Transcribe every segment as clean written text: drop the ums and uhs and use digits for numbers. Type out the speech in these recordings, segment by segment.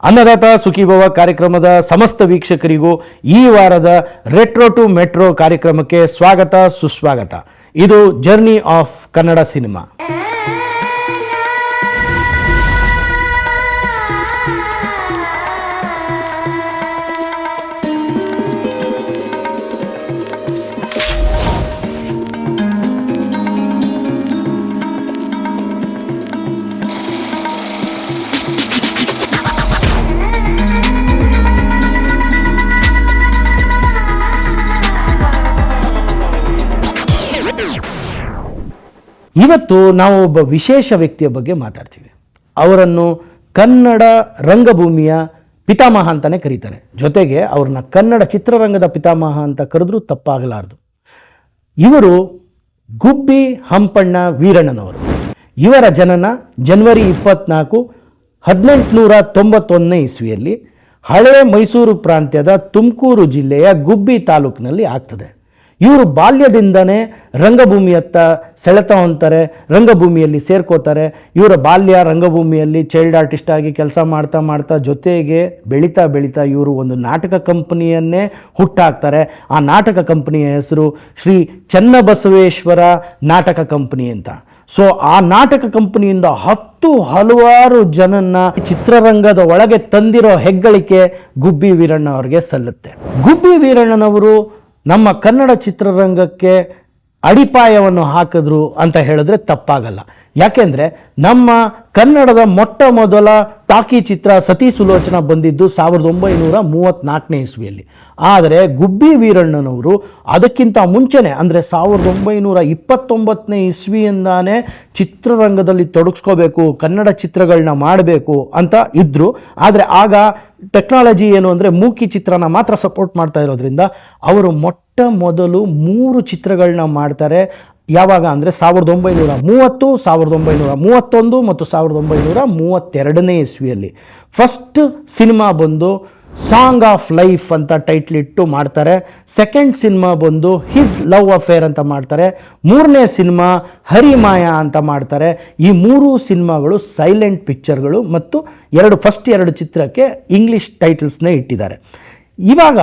ಅನ್ನದಾತ ಸುಖೀಭವ ಕಾರ್ಯಕ್ರಮದ ಸಮಸ್ತ ವೀಕ್ಷಕರಿಗೂ ಈ ವಾರದ ರೆಟ್ರೋ ಟು ಮೆಟ್ರೋ ಕಾರ್ಯಕ್ರಮಕ್ಕೆ ಸ್ವಾಗತ ಸುಸ್ವಾಗತ. ಇದು ಜರ್ನಿ ಆಫ್ ಕನ್ನಡ ಸಿನಿಮಾ. ಇವತ್ತು ನಾವು ಒಬ್ಬ ವಿಶೇಷ ವ್ಯಕ್ತಿಯ ಬಗ್ಗೆ ಮಾತಾಡ್ತೀವಿ. ಅವರನ್ನು ಕನ್ನಡ ರಂಗಭೂಮಿಯ ಪಿತಾಮಹ ಅಂತಾನೆ ಕರೀತಾರೆ. ಜೊತೆಗೆ ಅವ್ರನ್ನ ಕನ್ನಡ ಚಿತ್ರರಂಗದ ಪಿತಾಮಹ ಅಂತ ಕರೆದ್ರೂ ತಪ್ಪಾಗಲಾರದು. ಇವರು ಗುಬ್ಬಿ ಹಂಪಣ್ಣ ವೀರಣ್ಣನವರು. ಇವರ ಜನನ ಜನವರಿ 24, 1891 ಇಸ್ವಿಯಲ್ಲಿ ಹಳೆ ಮೈಸೂರು ಪ್ರಾಂತ್ಯದ ತುಮಕೂರು ಜಿಲ್ಲೆಯ ಗುಬ್ಬಿ ತಾಲೂಕಿನಲ್ಲಿ ಆಗ್ತದೆ. ಇವರು ಬಾಲ್ಯದಿಂದನೇ ರಂಗಭೂಮಿಯತ್ತ ಸೆಳೆತ ಹೊಂತಾರೆ, ರಂಗಭೂಮಿಯಲ್ಲಿ ಸೇರ್ಕೋತಾರೆ. ಇವರ ಬಾಲ್ಯ ರಂಗಭೂಮಿಯಲ್ಲಿ ಚೈಲ್ಡ್ ಆರ್ಟಿಸ್ಟ್ ಆಗಿ ಕೆಲಸ ಮಾಡ್ತಾ ಮಾಡ್ತಾ ಜೊತೆಗೆ ಬೆಳೀತಾ ಇವರು ಒಂದು ನಾಟಕ ಕಂಪನಿಯನ್ನೇ ಹುಟ್ಟಾಕ್ತಾರೆ. ಆ ನಾಟಕ ಕಂಪನಿಯ ಹೆಸರು ಶ್ರೀ ಚನ್ನಬಸವೇಶ್ವರ ನಾಟಕ ಕಂಪನಿ ಅಂತ. ಸೊ ಆ ನಾಟಕ ಕಂಪನಿಯಿಂದ ಹಲವಾರು ಜನನ್ನ ಚಿತ್ರರಂಗದ ಒಳಗೆ ತಂದಿರೋ ಹೆಗ್ಗಳಿಕೆ ಗುಬ್ಬಿ ವೀರಣ್ಣ ಅವರಿಗೆ ಸಲ್ಲುತ್ತೆ. ಗುಬ್ಬಿ ವೀರಣ್ಣನವರು ನಮ್ಮ ಕನ್ನಡ ಚಿತ್ರರಂಗಕ್ಕೆ ಅಡಿಪಾಯವನ್ನು ಹಾಕಿದ್ರು ಅಂತ ಹೇಳಿದ್ರೆ ತಪ್ಪಾಗಲ್ಲ. ಯಾಕೆಂದರೆ ನಮ್ಮ ಕನ್ನಡದ ಮೊಟ್ಟ ಮೊದಲ ಟಾಕಿ ಚಿತ್ರ ಸತಿ ಸುಲೋಚನಾ ಬಂದಿದ್ದು 1934 ಇಸ್ವಿಯಲ್ಲಿ. ಆದರೆ ಗುಬ್ಬಿ ವೀರಣ್ಣನವರು ಅದಕ್ಕಿಂತ ಮುಂಚೆನೇ ಅಂದರೆ 1929 ಇಸ್ವಿಯಿಂದಾನೇ ಚಿತ್ರರಂಗದಲ್ಲಿ ತೊಡಗಿಸ್ಕೋಬೇಕು, ಕನ್ನಡ ಚಿತ್ರಗಳನ್ನ ಮಾಡಬೇಕು ಅಂತ ಇದ್ದರು. ಆದರೆ ಆಗ ಟೆಕ್ನಾಲಜಿ ಏನು ಅಂದರೆ ಮೂಕಿ ಚಿತ್ರನ ಮಾತ್ರ ಸಪೋರ್ಟ್ ಮಾಡ್ತಾ ಇರೋದ್ರಿಂದ ಅವರು ಮೊಟ್ಟ ಮೊದಲು 3 ಚಿತ್ರಗಳನ್ನ ಮಾಡ್ತಾರೆ. ಯಾವಾಗ ಅಂದರೆ 1930, 1931 ಮತ್ತು 1932 ಇಸ್ವಿಯಲ್ಲಿ. ಫಸ್ಟ್ ಸಿನಿಮಾ ಬಂದು ಸಾಂಗ್ ಆಫ್ ಲೈಫ್ ಅಂತ ಟೈಟ್ಲ್ ಇಟ್ಟು ಮಾಡ್ತಾರೆ. ಸೆಕೆಂಡ್ ಸಿನಿಮಾ ಬಂದು ಹಿಸ್ ಲವ್ ಅಫೇರ್ ಅಂತ ಮಾಡ್ತಾರೆ. 3ನೇ ಸಿನಿಮಾ ಹರಿಮಾಯಾ ಅಂತ ಮಾಡ್ತಾರೆ. ಈ 3 ಸಿನಿಮಾಗಳು ಸೈಲೆಂಟ್ ಪಿಕ್ಚರ್ಗಳು ಮತ್ತು ಫಸ್ಟ್ 2 ಚಿತ್ರಕ್ಕೆ ಇಂಗ್ಲೀಷ್ ಟೈಟಲ್ಸ್ನೇ ಇಟ್ಟಿದ್ದಾರೆ. ಇವಾಗ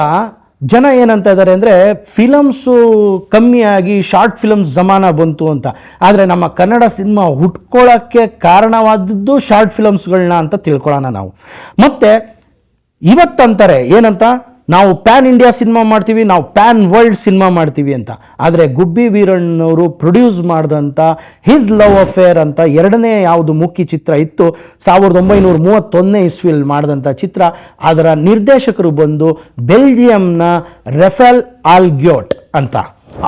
ಜನ ಏನಂತ ಇದ್ದಾರೆ ಅಂದರೆ ಫಿಲಮ್ಸು ಕಮ್ಮಿಯಾಗಿ ಶಾರ್ಟ್ ಫಿಲಮ್ಸ್ ಜಮಾನ ಬಂತು ಅಂತ. ಆದರೆ ನಮ್ಮ ಕನ್ನಡ ಸಿನಿಮಾ ಹುಟ್ಕೊಳ್ಳೋಕ್ಕೆ ಕಾರಣವಾದದ್ದು ಶಾರ್ಟ್ ಫಿಲಮ್ಸ್ಗಳನ್ನ ಅಂತ ತಿಳ್ಕೊಳ್ಳೋಣ ನಾವು. ಮತ್ತು ಇವತ್ತಂತಾರೆ ಏನಂತ, ನಾವು ಪ್ಯಾನ್ ಇಂಡಿಯಾ ಸಿನಿಮಾ ಮಾಡ್ತೀವಿ, ನಾವು ಪ್ಯಾನ್ ವರ್ಲ್ಡ್ ಸಿನಿಮಾ ಮಾಡ್ತೀವಿ ಅಂತ. ಆದರೆ ಗುಬ್ಬಿ ವೀರಣ್ಣನವರು ಪ್ರೊಡ್ಯೂಸ್ ಮಾಡಿದಂಥ ಹಿಸ್ ಲವ್ ಅಫೇರ್ ಅಂತ 2ನೇ ಯಾವುದು ಮುಖ್ಯ ಚಿತ್ರ ಇತ್ತು 1931 ಇಸ್ವಿಯಲ್ಲಿ ಮಾಡಿದಂಥ ಚಿತ್ರ. ಅದರ ನಿರ್ದೇಶಕರು ಬಂದು ಬೆಲ್ಜಿಯಂನ ರೆಫೆಲ್ ಆಲ್ಗ್ಯೋಟ್ ಅಂತ.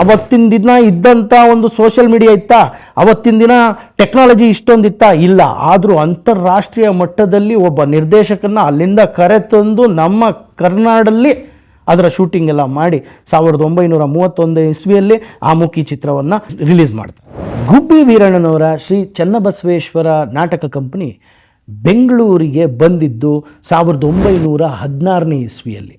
ಅವತ್ತಿನ ದಿನ ಇದ್ದಂಥ ಒಂದು ಸೋಷಿಯಲ್ ಮೀಡಿಯಾ ಇತ್ತಾ? ಅವತ್ತಿನ ದಿನ ಟೆಕ್ನಾಲಜಿ ಇಷ್ಟೊಂದಿತ್ತಾ? ಇಲ್ಲ. ಆದರೂ ಅಂತಾರಾಷ್ಟ್ರೀಯ ಮಟ್ಟದಲ್ಲಿ ಒಬ್ಬ ನಿರ್ದೇಶಕನ ಅಲ್ಲಿಂದ ಕರೆತಂದು ನಮ್ಮ ಕರ್ನಾಡಲ್ಲಿ ಅದರ ಶೂಟಿಂಗ್ ಎಲ್ಲ ಮಾಡಿ 1931 ಇಸ್ವಿಯಲ್ಲಿ ಆ ಮುಖಿ ಚಿತ್ರವನ್ನು ರಿಲೀಸ್ ಮಾಡ್ತಾರೆ. ಗುಬ್ಬಿ ವೀರಣ್ಣನವರ ಶ್ರೀ ಚನ್ನಬಸವೇಶ್ವರ ನಾಟಕ ಕಂಪನಿ ಬೆಂಗಳೂರಿಗೆ ಬಂದಿದ್ದು 1916 ಇಸ್ವಿಯಲ್ಲಿ.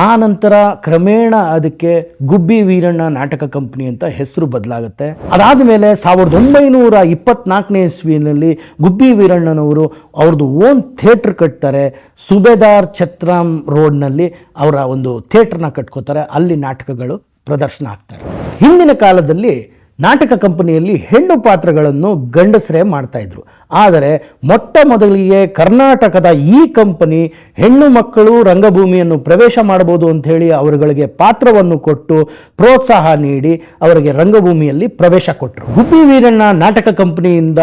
ಆ ನಂತರ ಕ್ರಮೇಣ ಅದಕ್ಕೆ ಗುಬ್ಬಿ ವೀರಣ್ಣ ನಾಟಕ ಕಂಪನಿ ಅಂತ ಹೆಸರು ಬದಲಾಗುತ್ತೆ. ಅದಾದ ಮೇಲೆ 1924 ಇಸ್ವಿನಲ್ಲಿ ಗುಬ್ಬಿ ವೀರಣ್ಣನವರು ಅವ್ರದ್ದು ಓನ್ ಥಿಯೇಟ್ರ್ ಕಟ್ತಾರೆ. ಸುಬೇದಾರ್ ಛತ್ರಾಮ್ ರೋಡ್ನಲ್ಲಿ ಅವರ ಒಂದು ಥಿಯೇಟ್ರನ್ನ ಕಟ್ಕೋತಾರೆ. ಅಲ್ಲಿ ನಾಟಕಗಳು ಪ್ರದರ್ಶನ ಆಗ್ತಾರೆ. ಹಿಂದಿನ ಕಾಲದಲ್ಲಿ ನಾಟಕ ಕಂಪನಿಯಲ್ಲಿ ಹೆಣ್ಣು ಪಾತ್ರಗಳನ್ನು ಗಂಡಸರೇ ಮಾಡ್ತಾಯಿದ್ರು. ಆದರೆ ಮೊಟ್ಟ ಮೊದಲಿಗೆ ಕರ್ನಾಟಕದ ಈ ಕಂಪನಿ ಹೆಣ್ಣು ಮಕ್ಕಳು ರಂಗಭೂಮಿಯನ್ನು ಪ್ರವೇಶ ಮಾಡ್ಬೋದು ಅಂಥೇಳಿ ಅವರುಗಳಿಗೆ ಪಾತ್ರವನ್ನು ಕೊಟ್ಟು ಪ್ರೋತ್ಸಾಹ ನೀಡಿ ಅವರಿಗೆ ರಂಗಭೂಮಿಯಲ್ಲಿ ಪ್ರವೇಶ ಕೊಟ್ಟರು. ಗುಬ್ಬಿ ವೀರಣ್ಣ ನಾಟಕ ಕಂಪನಿಯಿಂದ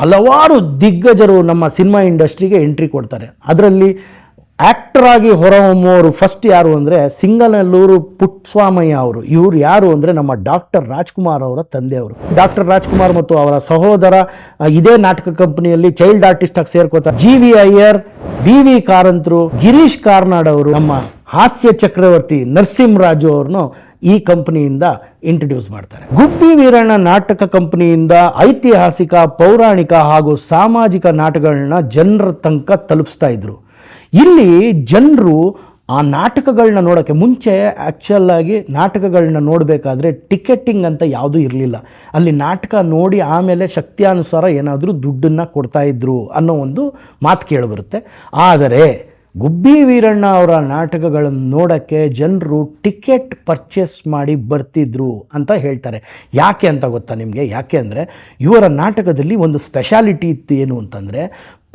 ಹಲವಾರು ದಿಗ್ಗಜರು ನಮ್ಮ ಸಿನಿಮಾ ಇಂಡಸ್ಟ್ರಿಗೆ ಎಂಟ್ರಿ ಕೊಡ್ತಾರೆ. ಅದರಲ್ಲಿ ಆ್ಯಕ್ಟರ್ ಆಗಿ ಹೊರಹೊಮ್ಮೋರು ಫಸ್ಟ್ ಯಾರು ಅಂದರೆ ಸಿಂಗನಲ್ಲೂರು ಪುಟ್ಟಸ್ವಾಮಯ್ಯ ಅವರು. ಇವರು ಯಾರು ಅಂದರೆ ನಮ್ಮ ಡಾಕ್ಟರ್ ರಾಜ್ಕುಮಾರ್ ಅವರ ತಂದೆಯವರು. ಡಾಕ್ಟರ್ ರಾಜ್ಕುಮಾರ್ ಮತ್ತು ಅವರ ಸಹೋದರ ಇದೇ ನಾಟಕ ಕಂಪನಿಯಲ್ಲಿ ಚೈಲ್ಡ್ ಆರ್ಟಿಸ್ಟ್ ಆಗಿ ಸೇರ್ಕೋತಾರೆ. GV ಅಯ್ಯರ್, BV ಕಾರಂತರು, ಗಿರೀಶ್ ಕಾರ್ನಾಡ್ ಅವರು, ನಮ್ಮ ಹಾಸ್ಯ ಚಕ್ರವರ್ತಿ ನರಸಿಂಹರಾಜು ಅವ್ರನ್ನು ಈ ಕಂಪನಿಯಿಂದ ಇಂಟ್ರಡ್ಯೂಸ್ ಮಾಡ್ತಾರೆ. ಗುಬ್ಬಿ ವೀರಣ್ಣ ನಾಟಕ ಕಂಪನಿಯಿಂದ ಐತಿಹಾಸಿಕ, ಪೌರಾಣಿಕ ಹಾಗೂ ಸಾಮಾಜಿಕ ನಾಟಕಗಳನ್ನ ಜನರ ತನಕ ತಲುಪಿಸ್ತಾ ಇದ್ರು. ಇಲ್ಲಿ ಜನರು ಆ ನಾಟಕಗಳನ್ನ ನೋಡೋಕ್ಕೆ ಮುಂಚೆ ಆ್ಯಕ್ಚುಲಾಗಿ ನಾಟಕಗಳನ್ನ ನೋಡಬೇಕಾದ್ರೆ ಟಿಕೆಟಿಂಗ್ ಅಂತ ಯಾವುದೂ ಇರಲಿಲ್ಲ. ಅಲ್ಲಿ ನಾಟಕ ನೋಡಿ ಆಮೇಲೆ ಶಕ್ತಿಯಾನುಸಾರ ಏನಾದರೂ ದುಡ್ಡನ್ನು ಕೊಡ್ತಾಯಿದ್ರು ಅನ್ನೋ ಒಂದು ಮಾತು ಕೇಳಿಬರುತ್ತೆ. ಆದರೆ ಗುಬ್ಬಿ ವೀರಣ್ಣ ಅವರ ನಾಟಕಗಳನ್ನು ನೋಡೋಕ್ಕೆ ಜನರು ಟಿಕೆಟ್ ಪರ್ಚೇಸ್ ಮಾಡಿ ಬರ್ತಿದ್ರು ಅಂತ ಹೇಳ್ತಾರೆ. ಯಾಕೆ ಅಂತ ಗೊತ್ತಾ ನಿಮಗೆ? ಯಾಕೆ ಅಂದರೆ ಇವರ ನಾಟಕದಲ್ಲಿ ಒಂದು ಸ್ಪೆಷಾಲಿಟಿ ಇತ್ತು. ಏನು ಅಂತಂದರೆ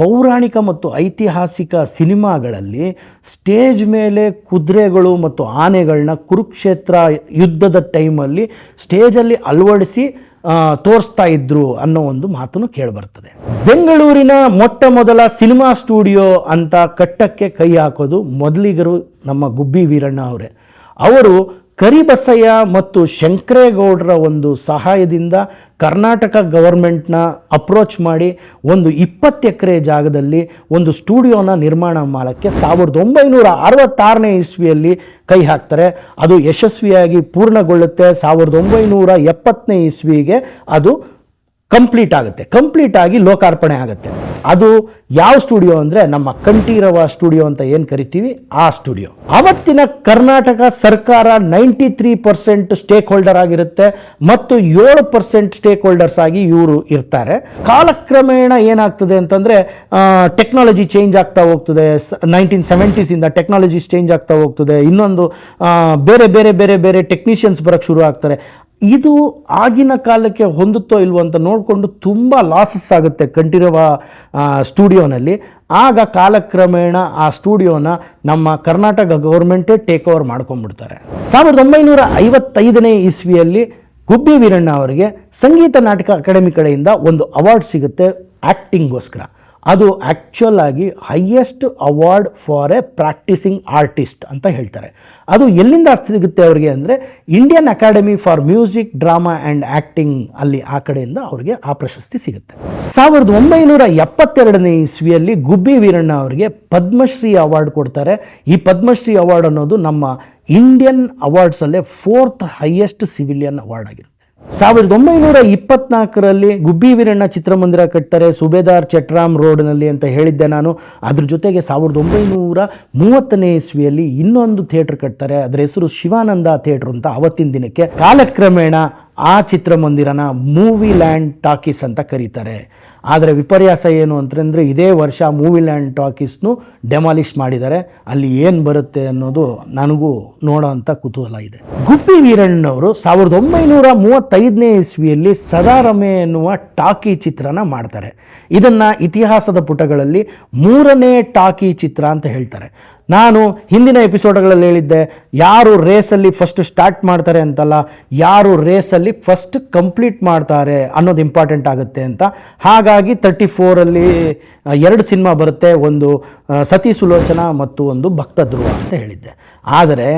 ಪೌರಾಣಿಕ ಮತ್ತು ಐತಿಹಾಸಿಕ ಸಿನಿಮಾಗಳಲ್ಲಿ ಸ್ಟೇಜ್ ಮೇಲೆ ಕುದುರೆಗಳು ಮತ್ತು ಆನೆಗಳನ್ನ ಕುರುಕ್ಷೇತ್ರ ಯುದ್ಧದ ಟೈಮಲ್ಲಿ ಸ್ಟೇಜಲ್ಲಿ ಅಳವಡಿಸಿ ತೋರಿಸ್ತಾ ಇದ್ರು ಅನ್ನೋ ಒಂದು ಮಾತನ್ನು ಕೇಳಿಬರ್ತದೆ. ಬೆಂಗಳೂರಿನ ಮೊಟ್ಟ ಮೊದಲ ಸಿನಿಮಾ ಸ್ಟುಡಿಯೋ ಅಂತ ಕಟ್ಟಕ್ಕೆ ಕೈ ಹಾಕೋದು ಮೊದಲಿಗರು ನಮ್ಮ ಗುಬ್ಬಿ ವೀರಣ್ಣ ಅವರೇ. ಅವರು ಕರಿಬಸಯ್ಯ ಮತ್ತು ಶಂಕರೇಗೌಡರ ಒಂದು ಸಹಾಯದಿಂದ ಕರ್ನಾಟಕ ಗವರ್ಮೆಂಟ್ನ ಅಪ್ರೋಚ್ ಮಾಡಿ ಒಂದು 20 ಎಕರೆ ಜಾಗದಲ್ಲಿ ಒಂದು ಸ್ಟುಡಿಯೋನ ನಿರ್ಮಾಣ ಮಾಡೋಕ್ಕೆ 1966ನೇ ಇಸ್ವಿಯಲ್ಲಿ ಕೈ ಹಾಕ್ತಾರೆ. ಅದು ಯಶಸ್ವಿಯಾಗಿ ಪೂರ್ಣಗೊಳ್ಳುತ್ತೆ. 1970ನೇ ಇಸ್ವಿಗೆ ಅದು ಕಂಪ್ಲೀಟ್ ಆಗಿ ಲೋಕಾರ್ಪಣೆ ಆಗುತ್ತೆ. ಅದು ಯಾವ ಸ್ಟುಡಿಯೋ ಅಂದರೆ ನಮ್ಮ ಕಂಠೀರವ ಸ್ಟುಡಿಯೋ ಅಂತ ಏನು ಕರಿತೀವಿ, ಆ ಸ್ಟುಡಿಯೋ. ಅವತ್ತಿನ ಕರ್ನಾಟಕ ಸರ್ಕಾರ 93% ಸ್ಟೇಕ್ ಹೋಲ್ಡರ್ ಆಗಿರುತ್ತೆ ಮತ್ತು 7% ಸ್ಟೇಕ್ ಹೋಲ್ಡರ್ಸ್ ಆಗಿ ಇವರು ಇರ್ತಾರೆ. ಕಾಲಕ್ರಮೇಣ ಏನಾಗ್ತದೆ ಅಂತಂದರೆ ಟೆಕ್ನಾಲಜಿ ಚೇಂಜ್ ಆಗ್ತಾ ಹೋಗ್ತದೆ. 1970s ಟೆಕ್ನಾಲಜಿ ಚೇಂಜ್ ಆಗ್ತಾ ಹೋಗ್ತದೆ. ಇನ್ನೊಂದು ಬೇರೆ ಬೇರೆ ಬೇರೆ ಬೇರೆ ಟೆಕ್ನಿಷಿಯನ್ಸ್ ಬರೋಕ್ಕೆ ಶುರು ಆಗ್ತಾರೆ. ಇದು ಆಗಿನ ಕಾಲಕ್ಕೆ ಹೊಂದುತ್ತೋ ಇಲ್ವೋ ಅಂತ ನೋಡಿಕೊಂಡು ತುಂಬ ಲಾಸಸ್ ಆಗುತ್ತೆ ಕಂಠೀರವ ಸ್ಟುಡಿಯೋನಲ್ಲಿ. ಆಗ ಕಾಲಕ್ರಮೇಣ ಆ ಸ್ಟುಡಿಯೋನ ನಮ್ಮ ಕರ್ನಾಟಕ ಗೌರ್ಮೆಂಟೇ ಟೇಕ್ ಓವರ್ ಮಾಡ್ಕೊಂಡ್ಬಿಡ್ತಾರೆ. 1955ನೇ ಇಸ್ವಿಯಲ್ಲಿ ಗುಬ್ಬಿ ವೀರಣ್ಣ ಅವರಿಗೆ ಸಂಗೀತ ನಾಟಕ ಅಕಾಡೆಮಿ ಕಡೆಯಿಂದ ಒಂದು ಅವಾರ್ಡ್ ಸಿಗುತ್ತೆ ಆ್ಯಕ್ಟಿಂಗ್ಗೋಸ್ಕರ. ಅದು ಆ್ಯಕ್ಚುಲ್ ಆಗಿ highest award for A practising artist ಅಂತ ಹೇಳ್ತಾರೆ. ಅದು ಎಲ್ಲಿಂದ ಸಿಗುತ್ತೆ ಅವರಿಗೆ ಅಂದರೆ Indian academy for music, drama and acting, ಅಲ್ಲಿ ಆ ಕಡೆಯಿಂದ ಅವರಿಗೆ ಆ ಪ್ರಶಸ್ತಿ ಸಿಗುತ್ತೆ. 1972ನೇ ಇಸ್ವಿಯಲ್ಲಿ ಗುಬ್ಬಿ ವೀರಣ್ಣ ಅವರಿಗೆ ಪದ್ಮಶ್ರೀ ಅವಾರ್ಡ್ ಕೊಡ್ತಾರೆ. ಈ ಪದ್ಮಶ್ರೀ ಅವಾರ್ಡ್ ಅನ್ನೋದು ನಮ್ಮ ಇಂಡಿಯನ್ ಅವಾರ್ಡ್ಸಲ್ಲೇ 4th ಹೈಯೆಸ್ಟ್ ಸಿವಿಲಿಯನ್ ಅವಾರ್ಡ್ ಆಗಿರುತ್ತೆ. 1924ರಲ್ಲಿ ಗುಬ್ಬಿ ವೀರಣ್ಣ ಚಿತ್ರಮಂದಿರ ಕಟ್ತಾರೆ, ಸುಬೇದಾರ್ ಚಟ್ರಾಮ್ ರೋಡ್ನಲ್ಲಿ ಅಂತ ಹೇಳಿದ್ದೆ ನಾನು. ಅದ್ರ ಜೊತೆಗೆ 1930ನೇ ಇಸ್ವಿಯಲ್ಲಿ ಇನ್ನೊಂದು ಥಿಯೇಟರ್ ಕಟ್ತಾರೆ. ಅದರ ಹೆಸರು ಶಿವಾನಂದ ಥಿಯೇಟರ್ ಅಂತ. ಆವತ್ತಿನ ದಿನಕ್ಕೆ ಕಾಲಕ್ರಮೇಣ ಆ ಚಿತ್ರಮಂದಿರನ ಮೂವಿ ಲ್ಯಾಂಡ್ ಟಾಕೀಸ್ ಅಂತ ಕರೀತಾರೆ. ಆದರೆ ವಿಪರ್ಯಾಸ ಏನು ಅಂತಂದರೆ ಇದೇ ವರ್ಷ ಮೂವಿ ಲ್ಯಾಂಡ್ ಟಾಕೀಸ್ನು ಡೆಮಾಲಿಷ್ ಮಾಡಿದ್ದಾರೆ. ಅಲ್ಲಿ ಏನು ಬರುತ್ತೆ ಅನ್ನೋದು ನನಗೂ ನೋಡೋ ಅಂಥ ಕುತೂಹಲ ಇದೆ. ಗುಬ್ಬಿ ವೀರಣ್ಣವರು 1935ನೇ ಇಸ್ವಿಯಲ್ಲಿ ಸದಾರಮೆ ಎನ್ನುವ ಟಾಕಿ ಚಿತ್ರನ ಮಾಡ್ತಾರೆ. ಇದನ್ನು ಇತಿಹಾಸದ ಪುಟಗಳಲ್ಲಿ 3ನೇ ಟಾಕಿ ಚಿತ್ರ ಅಂತ ಹೇಳ್ತಾರೆ. ನಾನು ಹಿಂದಿನ ಎಪಿಸೋಡ್ಗಳಲ್ಲಿ ಹೇಳಿದ್ದೆ, ಯಾರು ರೇಸಲ್ಲಿ ಫಸ್ಟ್ ಸ್ಟಾರ್ಟ್ ಮಾಡ್ತಾರೆ ಅಂತಲ್ಲ, ಯಾರು ರೇಸಲ್ಲಿ ಫಸ್ಟ್ ಕಂಪ್ಲೀಟ್ ಮಾಡ್ತಾರೆ ಅನ್ನೋದು ಇಂಪಾರ್ಟೆಂಟ್ ಆಗುತ್ತೆ ಅಂತ. ಹಾಗಾಗಿ 34ರಲ್ಲಿ 2 ಸಿನಿಮಾ ಬರುತ್ತೆ, ಒಂದು ಸತಿ ಸುಲೋಚನಾ ಮತ್ತು ಒಂದು ಭಕ್ತ ಧ್ರುವ ಅಂತ ಹೇಳಿದ್ದೆ. ಆದರೆ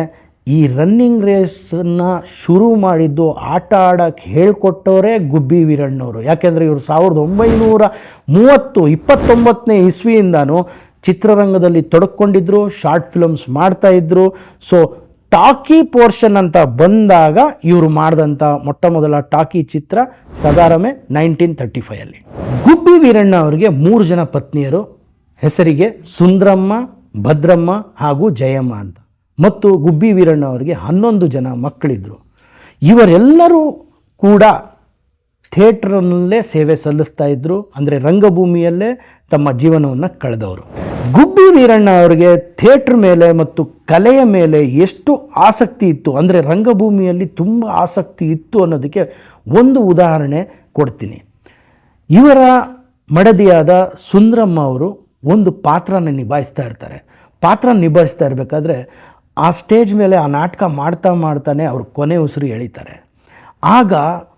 ಈ ರನ್ನಿಂಗ್ ರೇಸನ್ನು ಶುರು ಮಾಡಿದ್ದು, ಆಟ ಆಡೋಕ್ಕೆ ಹೇಳ್ಕೊಟ್ಟವರೇ ಗುಬ್ಬಿ ವೀರಣ್ಣವರು. ಯಾಕೆಂದರೆ ಇವರು 1929ನೇ ಇಸ್ವಿಯಿಂದನೂ ಚಿತ್ರರಂಗದಲ್ಲಿ ತೊಡಕೊಂಡಿದ್ರು, ಶಾರ್ಟ್ ಫಿಲ್ಮ್ಸ್ ಮಾಡ್ತಾಯಿದ್ರು. ಸೊ ಟಾಕಿ ಪೋರ್ಷನ್ ಅಂತ ಬಂದಾಗ ಇವರು ಮಾಡಿದಂಥ ಮೊಟ್ಟ ಮೊದಲ ಟಾಕಿ ಚಿತ್ರ ಸದಾರಮೆ 1935ಯಲ್ಲಿ. ಗುಬ್ಬಿ ವೀರಣ್ಣ ಅವರಿಗೆ 3 ಜನ ಪತ್ನಿಯರು, ಹೆಸರಿಗೆ ಸುಂದ್ರಮ್ಮ, ಭದ್ರಮ್ಮ ಹಾಗೂ ಜಯಮ್ಮ ಅಂತ. ಮತ್ತು ಗುಬ್ಬಿ ವೀರಣ್ಣ ಅವರಿಗೆ 11 ಜನ ಮಕ್ಕಳಿದ್ರು. ಇವರೆಲ್ಲರೂ ಕೂಡ ಥಿಯೇಟ್ರನ್ನಲ್ಲೇ ಸೇವೆ ಸಲ್ಲಿಸ್ತಾ ಇದ್ದರು, ಅಂದರೆ ರಂಗಭೂಮಿಯಲ್ಲೇ ತಮ್ಮ ಜೀವನವನ್ನು ಕಳೆದವರು. ಗುಬ್ಬಿ ವೀರಣ್ಣ ಅವರಿಗೆ ಥಿಯೇಟ್ರ್ ಮೇಲೆ ಮತ್ತು ಕಲೆಯ ಮೇಲೆ ಎಷ್ಟು ಆಸಕ್ತಿ ಇತ್ತು ಅಂದರೆ ರಂಗಭೂಮಿಯಲ್ಲಿ ತುಂಬ ಆಸಕ್ತಿ ಇತ್ತು ಅನ್ನೋದಕ್ಕೆ ಒಂದು ಉದಾಹರಣೆ ಕೊಡ್ತೀನಿ. ಇವರ ಮಡದಿಯಾದ ಸುಂದ್ರಮ್ಮ ಅವರು ಒಂದು ಪಾತ್ರನ ನಿಭಾಯಿಸ್ತಾ ಇರ್ತಾರೆ. ಪಾತ್ರ ನಿಭಾಯಿಸ್ತಾ ಇರಬೇಕಾದ್ರೆ ಆ ಸ್ಟೇಜ್ ಮೇಲೆ ಆ ನಾಟಕ ಮಾಡ್ತಾನೆ ಅವರು ಕೊನೆ ಉಸಿರು ಎಳಿತಾರೆ. ಆಗ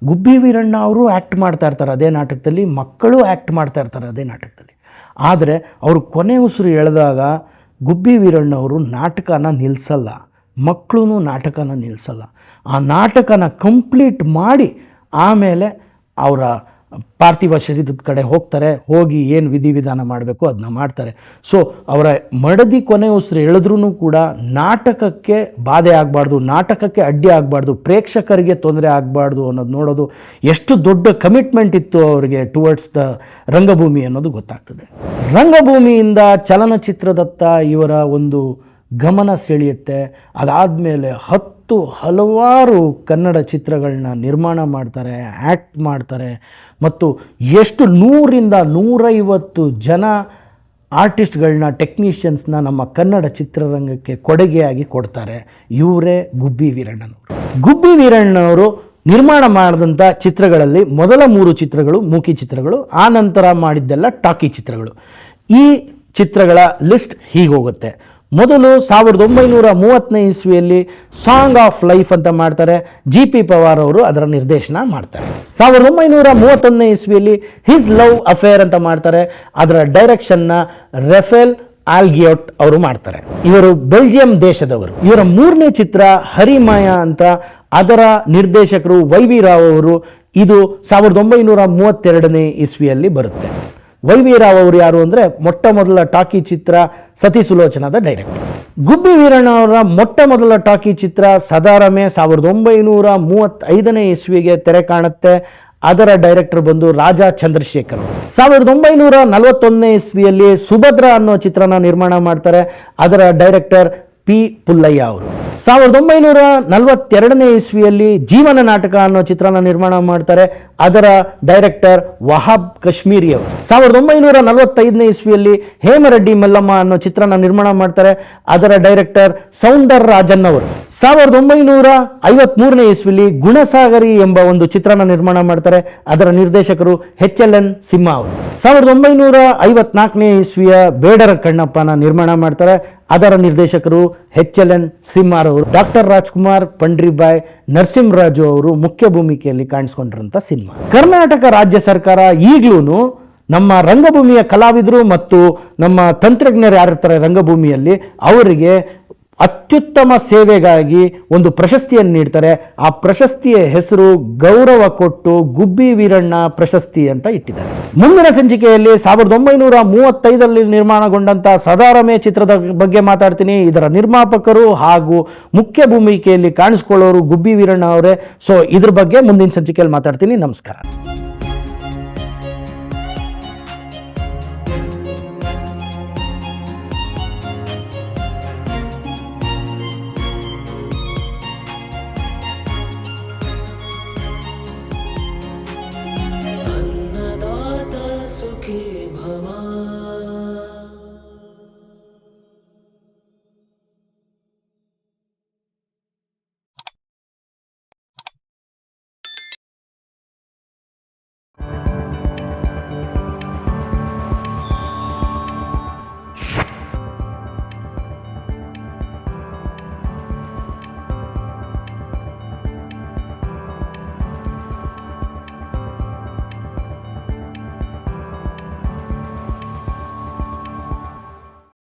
ಗುಬ್ಬಿ ವೀರಣ್ಣ ಅವರು ಆ್ಯಕ್ಟ್ ಮಾಡ್ತಾ ಇರ್ತಾರೆ ಅದೇ ನಾಟಕದಲ್ಲಿ, ಮಕ್ಕಳು ಆ್ಯಕ್ಟ್ ಮಾಡ್ತಾ ಇರ್ತಾರೆ ಅದೇ ನಾಟಕದಲ್ಲಿ. ಆದರೆ ಅವರು ಕೊನೆ ಉಸಿರು ಎಳೆದಾಗ ಗುಬ್ಬಿ ವೀರಣ್ಣವರು ನಾಟಕನ ನಿಲ್ಲಿಸಲ್ಲ, ಮಕ್ಕಳು ನಾಟಕನ ನಿಲ್ಲಿಸಲ್ಲ. ಆ ನಾಟಕನ ಕಂಪ್ಲೀಟ್ ಮಾಡಿ ಆಮೇಲೆ ಅವರ ಪಾರ್ಥಿವ ಶರೀರದ ಕಡೆ ಹೋಗ್ತಾರೆ. ಹೋಗಿ ಏನು ವಿಧಿವಿಧಾನ ಮಾಡಬೇಕು ಅದನ್ನ ಮಾಡ್ತಾರೆ. ಸೊ ಅವರ ಮಡದಿ ಕೊನೆ ಉಸಿರು ಎಳೆದ್ರೂ ಕೂಡ ನಾಟಕಕ್ಕೆ ಬಾಧೆ ಆಗಬಾರ್ದು, ನಾಟಕಕ್ಕೆ ಅಡ್ಡಿ ಆಗಬಾರ್ದು, ಪ್ರೇಕ್ಷಕರಿಗೆ ತೊಂದರೆ ಆಗಬಾರ್ದು ಅನ್ನೋದು ನೋಡೋದು ಎಷ್ಟು ದೊಡ್ಡ ಕಮಿಟ್ಮೆಂಟ್ ಇತ್ತು ಅವರಿಗೆ ಟುವರ್ಡ್ಸ್ ದ ರಂಗಭೂಮಿ ಅನ್ನೋದು ಗೊತ್ತಾಗ್ತದೆ. ರಂಗಭೂಮಿಯಿಂದ ಚಲನಚಿತ್ರದತ್ತ ಇವರ ಒಂದು ಗಮನ ಸೆಳೆಯುತ್ತೆ. ಅದಾದಮೇಲೆ ಹಲವಾರು ಕನ್ನಡ ಚಿತ್ರಗಳನ್ನ ನಿರ್ಮಾಣ ಮಾಡ್ತಾರೆ, ಆ್ಯಕ್ಟ್ ಮಾಡ್ತಾರೆ ಮತ್ತು ಎಷ್ಟು 100-150 ಜನ ಆರ್ಟಿಸ್ಟ್ಗಳನ್ನ, ಟೆಕ್ನಿಷಿಯನ್ಸ್ನ ನಮ್ಮ ಕನ್ನಡ ಚಿತ್ರರಂಗಕ್ಕೆ ಕೊಡುಗೆಯಾಗಿ ಕೊಡ್ತಾರೆ. ಇವರೇ ಗುಬ್ಬಿ ವೀರಣ್ಣನವರು. ಗುಬ್ಬಿ ವೀರಣ್ಣನವರು ನಿರ್ಮಾಣ ಮಾಡಿದಂಥ ಚಿತ್ರಗಳಲ್ಲಿ ಮೊದಲ 3 ಚಿತ್ರಗಳು ಮೂಕಿ ಚಿತ್ರಗಳು, ಆ ನಂತರ ಮಾಡಿದ್ದೆಲ್ಲ ಟಾಕಿ ಚಿತ್ರಗಳು. ಈ ಚಿತ್ರಗಳ ಲಿಸ್ಟ್ ಹೀಗೆ ಹೋಗುತ್ತೆ. ಮೊದಲು 1930ನೇ ಇಸ್ವಿಯಲ್ಲಿ ಸಾಂಗ್ ಆಫ್ ಲೈಫ್ ಅಂತ ಮಾಡ್ತಾರೆ. GP ಪವಾರ್ ಅವರು ಅದರ ನಿರ್ದೇಶನ ಮಾಡ್ತಾರೆ. 1931ನೇ ಇಸ್ವಿಯಲ್ಲಿ ಹಿಸ್ ಲವ್ ಅಫೇರ್ ಅಂತ ಮಾಡ್ತಾರೆ. ಅದರ ಡೈರೆಕ್ಷನ್ನ ರೆಫೆಲ್ ಆಲ್ಗಿಯೋಟ್ ಅವರು ಮಾಡ್ತಾರೆ. ಇವರು ಬೆಲ್ಜಿಯಂ ದೇಶದವರು. ಇವರ 3ನೇ ಚಿತ್ರ ಹರಿಮಾಯ ಅಂತ, ಅದರ ನಿರ್ದೇಶಕರು YV ರಾವ್ ಅವರು. ಇದು 1932ನೇ ಇಸ್ವಿಯಲ್ಲಿ ಬರುತ್ತೆ. YV ರಾವ್ ಅವರು ಯಾರು ಅಂದರೆ ಮೊಟ್ಟ ಮೊದಲ ಟಾಕಿ ಚಿತ್ರ ಸತಿ ಸುಲೋಚನಾದ ಡೈರೆಕ್ಟರ್. ಗುಬ್ಬಿ ವೀರಣ್ಣ ಅವರ ಮೊಟ್ಟ ಮೊದಲ ಟಾಕಿ ಚಿತ್ರ ಸದಾರಮೆ 1935ನೇ ಇಸ್ವಿಗೆ ತೆರೆ ಕಾಣುತ್ತೆ. ಅದರ ಡೈರೆಕ್ಟರ್ ಬಂದು ರಾಜಾ ಚಂದ್ರಶೇಖರ್. 1941ನೇ ಇಸ್ವಿಯಲ್ಲಿ ಸುಭದ್ರ ಅನ್ನೋ ಚಿತ್ರನ ನಿರ್ಮಾಣ ಮಾಡ್ತಾರೆ. ಅದರ ಡೈರೆಕ್ಟರ್ P. ಪುಲ್ಲಯ್ಯ ಅವರು. 1942ನೇ ಇಸ್ವಿಯಲ್ಲಿ ಜೀವನ ನಾಟಕ ಅನ್ನೋ ಚಿತ್ರನ ನಿರ್ಮಾಣ ಮಾಡ್ತಾರೆ. ಅದರ ಡೈರೆಕ್ಟರ್ ವಹಾಬ್ ಕಾಶ್ಮೀರಿ ಅವರು. 1945ನೇ ಇಸ್ವಿಯಲ್ಲಿ ಹೇಮರೆಡ್ಡಿ ಮಲ್ಲಮ್ಮ ಅನ್ನೋ ಚಿತ್ರನ ನಿರ್ಮಾಣ ಮಾಡ್ತಾರೆ. ಅದರ ಡೈರೆಕ್ಟರ್ ಸೌಂದರ್ ರಾಜನ್ ಅವರು. 1953ನೇ ಇಸ್ವಿಯಲ್ಲಿ ಗುಣಸಾಗರಿ ಎಂಬ ಒಂದು ಚಿತ್ರನ ನಿರ್ಮಾಣ ಮಾಡ್ತಾರೆ. ಅದರ ನಿರ್ದೇಶಕರು HLN ಸಿಂಹ ಅವರು. 1954ನೇ ಇಸ್ವಿಯ ಬೇಡರ ಕಣ್ಣಪ್ಪನ ನಿರ್ಮಾಣ ಮಾಡ್ತಾರೆ. ಅದರ ನಿರ್ದೇಶಕರು HLN ಸಿಂಹ ಅವರು. ಡಾಕ್ಟರ್ ರಾಜ್ಕುಮಾರ್, ಪಂಡ್ರಿಬಾಯ್, ನರಸಿಂಹರಾಜು ಅವರು ಮುಖ್ಯ ಭೂಮಿಕೆಯಲ್ಲಿ ಕಾಣಿಸ್ಕೊಂಡಿರುವಂಥ ಸಿನಿಮಾ. ಕರ್ನಾಟಕ ರಾಜ್ಯ ಸರ್ಕಾರ ಈಗಲೂ ನಮ್ಮ ರಂಗಭೂಮಿಯ ಕಲಾವಿದರು ಮತ್ತು ನಮ್ಮ ತಂತ್ರಜ್ಞರು ಯಾರಿರ್ತಾರೆ ರಂಗಭೂಮಿಯಲ್ಲಿ, ಅವರಿಗೆ ಅತ್ಯುತ್ತಮ ಸೇವೆಗಾಗಿ ಒಂದು ಪ್ರಶಸ್ತಿಯನ್ನು ನೀಡ್ತಾರೆ. ಆ ಪ್ರಶಸ್ತಿಯ ಹೆಸರು ಗೌರವ ಕೊಟ್ಟು ಗುಬ್ಬಿ ವೀರಣ್ಣ ಪ್ರಶಸ್ತಿ ಅಂತ ಇಟ್ಟಿದ್ದಾರೆ. ಮುಂದಿನ ಸಂಚಿಕೆಯಲ್ಲಿ 1935ರಲ್ಲಿ ನಿರ್ಮಾಣಗೊಂಡಂಥ ಸದಾರಮೆ ಚಿತ್ರದ ಬಗ್ಗೆ ಮಾತಾಡ್ತೀನಿ. ಇದರ ನಿರ್ಮಾಪಕರು ಹಾಗೂ ಮುಖ್ಯ ಭೂಮಿಕೆಯಲ್ಲಿ ಕಾಣಿಸ್ಕೊಳ್ಳೋರು ಗುಬ್ಬಿ ವೀರಣ್ಣ ಅವರೇ. ಸೊ ಇದ್ರ ಬಗ್ಗೆ ಮುಂದಿನ ಸಂಚಿಕೆಯಲ್ಲಿ ಮಾತಾಡ್ತೀನಿ. ನಮಸ್ಕಾರ.